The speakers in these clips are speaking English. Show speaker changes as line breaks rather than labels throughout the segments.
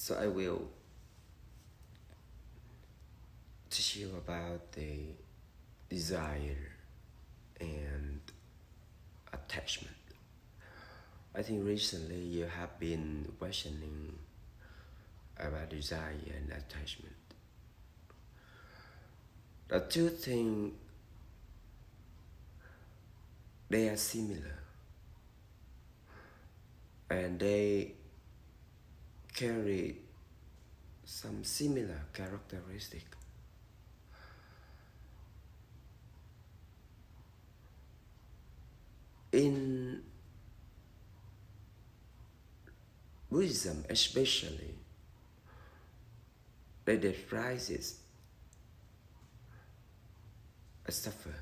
So I will teach you about the desire and attachment. I think recently you have been questioning about desire and attachment. The two things, they are similar and they carry some similar characteristic. In Buddhism especially, they describe it as suffer.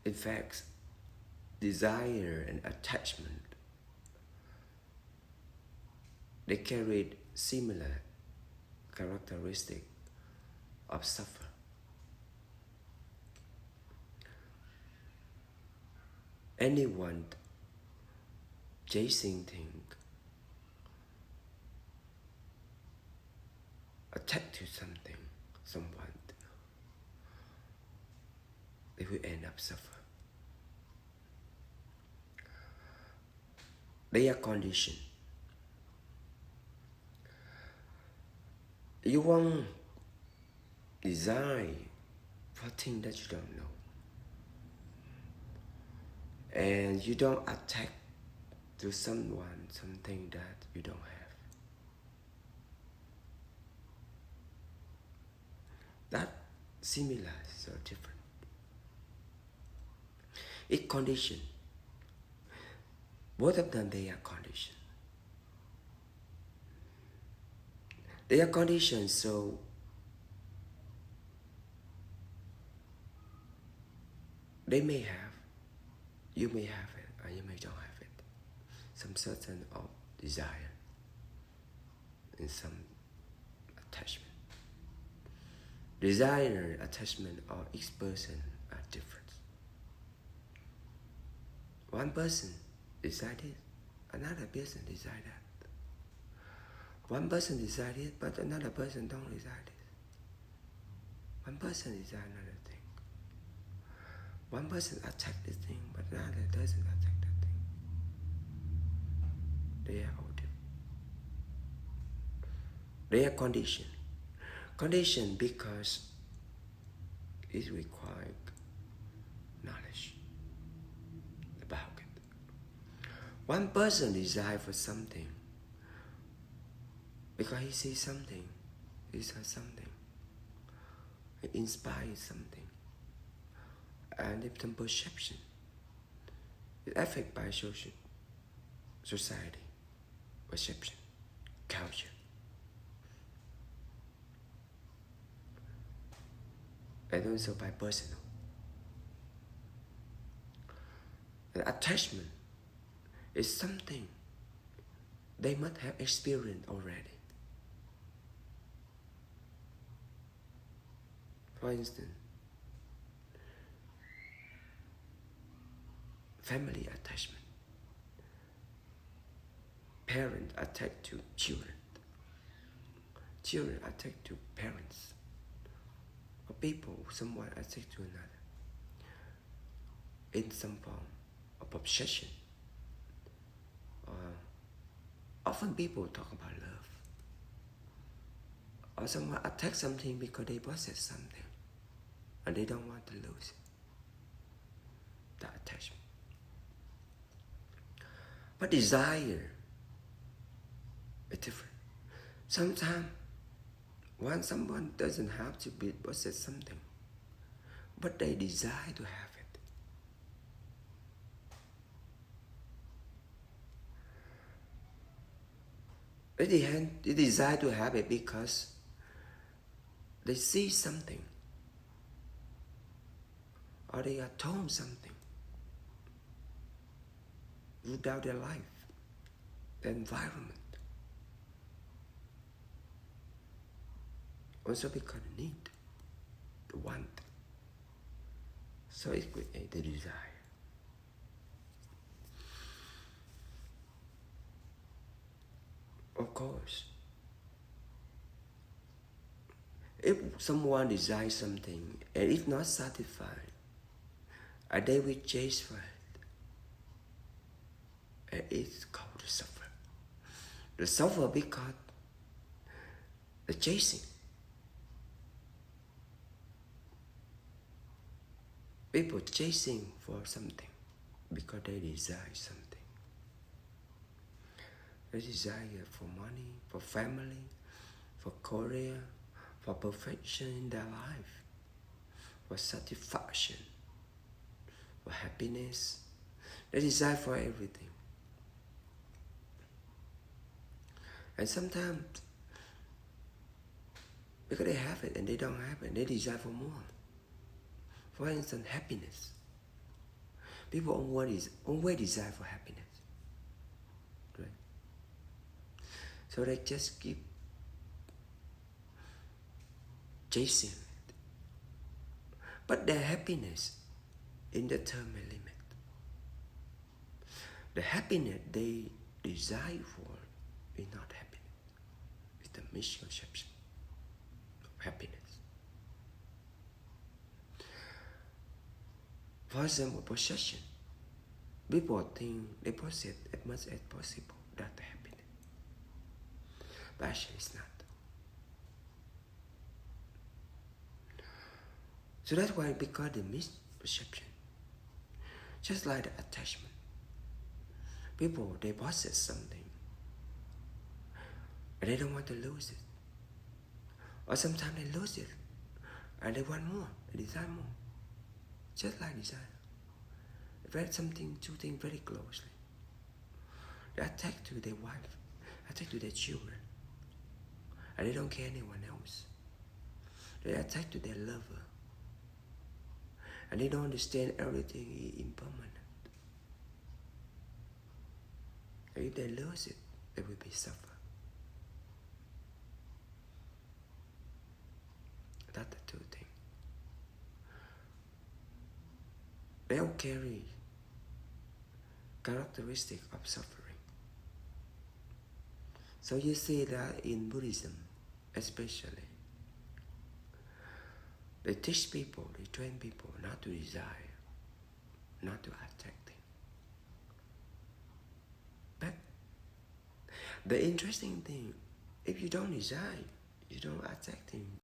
In fact, desire and attachment, they carry similar characteristic of suffer. Anyone chasing things, attached to something, someone, they will end up suffer. They are conditioned. You won't desire for things that you don't know. And you don't attack to someone, something that you don't have. That similar, so different. It's conditioned. Both of them, they are conditioned. They are conditioned, so they may have, you may have it, or you may don't have it. Some certain of desire and some attachment. Desire and attachment of each person are different. One person decided, another person decided that. One person decided, but another person don't decide it. One person decide another thing. One person attack this thing, but another doesn't attack that thing. They are all different. They are conditioned. Conditioned because it requires knowledge about it. One person desires for something because he sees something, he hears something, it inspires something, and it's some perception. It's affected by society, perception, culture. And also by personal. The attachment is something they must have experienced already. For instance, family attachment. Parents attached to children. Children attached to parents. Or people, someone attached to another. In some form of obsession. Often people talk about love. Or someone attacks something because they possess something. And they don't want to lose it. That attachment. But desire is different. Sometimes when someone doesn't have to possess something, but they desire to have it. They desire to have it because they see something, or they are told something about their life, the environment. Also because the need, the want. So it creates the desire. Of course, if someone desires something and is not satisfied, and they will chase for it, and it's called the suffer. The suffer because the chasing. People chasing for something because they desire something. They desire for money, for family, for career, for perfection in their life, for satisfaction, for happiness. They desire for everything. And sometimes, because they have it and they don't have it, they desire for more. For instance, happiness. People always desire for happiness. Right? So they just keep chasing it. But their happiness in the term and limit. The happiness they desire for is not happiness. It's the misconception of happiness. For example, possession. People think they possess as much as possible. That's the happiness. But actually it's not. So that's why because the misperception, just like the attachment. People, they possess something and they don't want to lose it. Or sometimes they lose it and they want more, they desire more. Just like desire. They have something, two things very closely. They attach to their wife, attach to their children, and they don't care anyone else. They attach to their lover, and they don't understand everything is impermanent. And if they lose it, they will be suffer. That's the two things. They all carry characteristic of suffering. So you see that in Buddhism, especially, they teach people, they train people not to desire, not to attack things. But the interesting thing, if you don't desire, you don't attack things.